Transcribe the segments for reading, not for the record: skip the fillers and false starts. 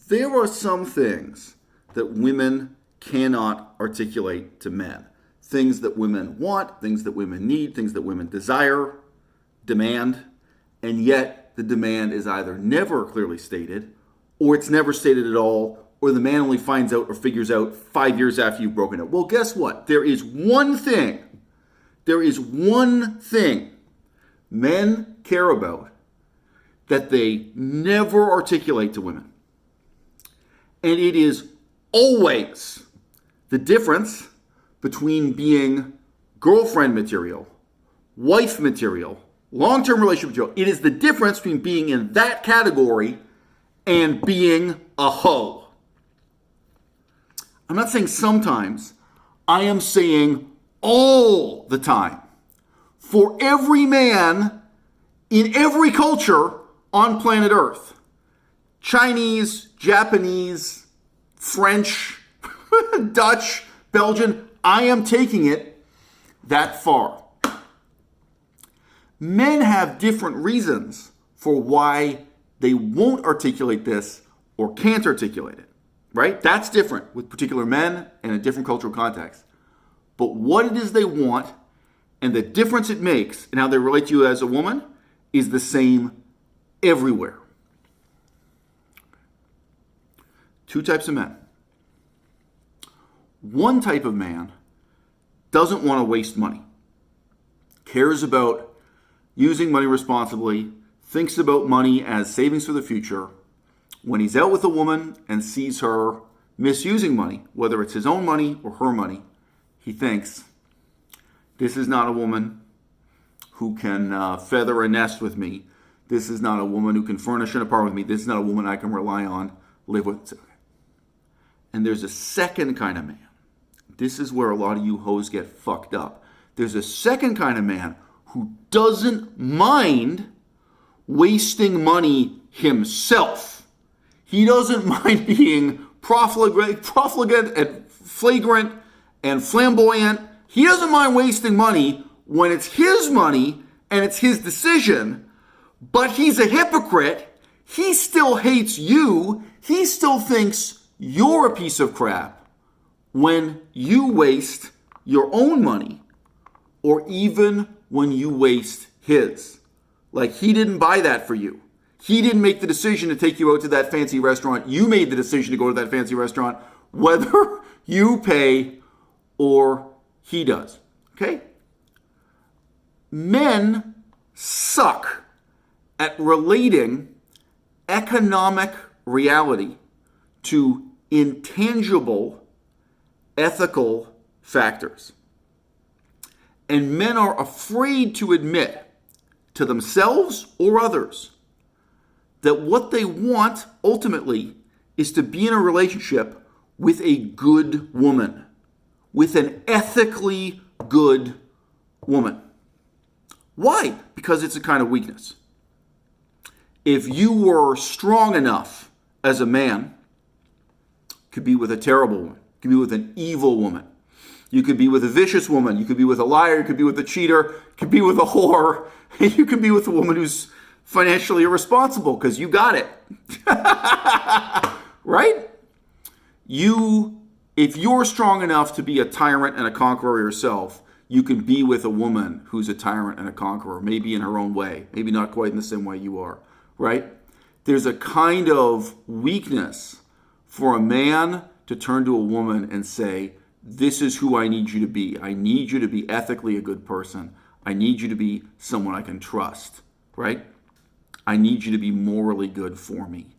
there are some things that women cannot articulate to men. Things that women want, things that women need, things that women desire, demand, and yet the demand is either never clearly stated, or it's never stated at all, or the man only finds out or figures out 5 years after you've broken it. Well, guess what? There is one thing men care about that they never articulate to women. And it is always the difference between being girlfriend material, wife material, long-term relationship material. It is the difference between being in that category and being a hoe. I'm not saying sometimes. I am saying all the time. For every man in every culture on planet Earth, Chinese, Japanese, French, Dutch, Belgian, I am taking it that far. Men have different reasons for why they won't articulate this or can't articulate it, right? That's different with particular men and a different cultural context. But what it is they want and the difference it makes in how they relate to you as a woman is the same everywhere. Two types of men. One type of man doesn't want to waste money, cares about using money responsibly, thinks about money as savings for the future. When he's out with a woman and sees her misusing money, whether it's his own money or her money, he thinks, this is not a woman who can feather a nest with me. This is not a woman who can furnish an apartment with me. This is not a woman I can rely on, live with. And there's a second kind of man. This is where a lot of you hoes get fucked up. There's a second kind of man who doesn't mind wasting money himself. He doesn't mind being profligate and flagrant and flamboyant. He doesn't mind wasting money when it's his money and it's his decision, but he's a hypocrite. He still hates you. He still thinks you're a piece of crap when you waste your own money, or even when you waste his. Like, he didn't buy that for you. He didn't make the decision to take you out to that fancy restaurant. You made the decision to go to that fancy restaurant, whether you pay or he does. Okay? Men suck at relating economic reality to intangible ethical factors. And men are afraid to admit to themselves or others that what they want ultimately is to be in a relationship with a good woman, with an ethically good woman. Why? Because it's a kind of weakness. If you were strong enough as a man, could be with a terrible woman, could be with an evil woman. You could be with a vicious woman. You could be with a liar. You could be with a cheater. You could be with a whore. You could be with a woman who's financially irresponsible because you got it. Right? If you're strong enough to be a tyrant and a conqueror yourself, you can be with a woman who's a tyrant and a conqueror, maybe in her own way, maybe not quite in the same way you are, right? There's a kind of weakness for a man to turn to a woman and say, this is who I need you to be. I need you to be ethically a good person. I need you to be someone I can trust, right? I need you to be morally good for me.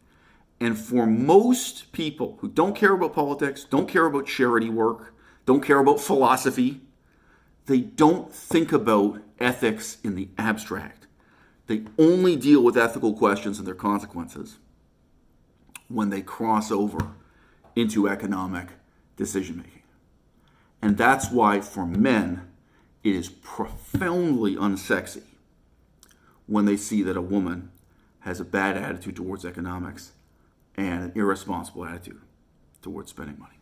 And for most people who don't care about politics, don't care about charity work, don't care about philosophy, they don't think about ethics in the abstract. They only deal with ethical questions and their consequences when they cross over into economic decision-making. And that's why for men, it is profoundly unsexy when they see that a woman has a bad attitude towards economics and an irresponsible attitude towards spending money.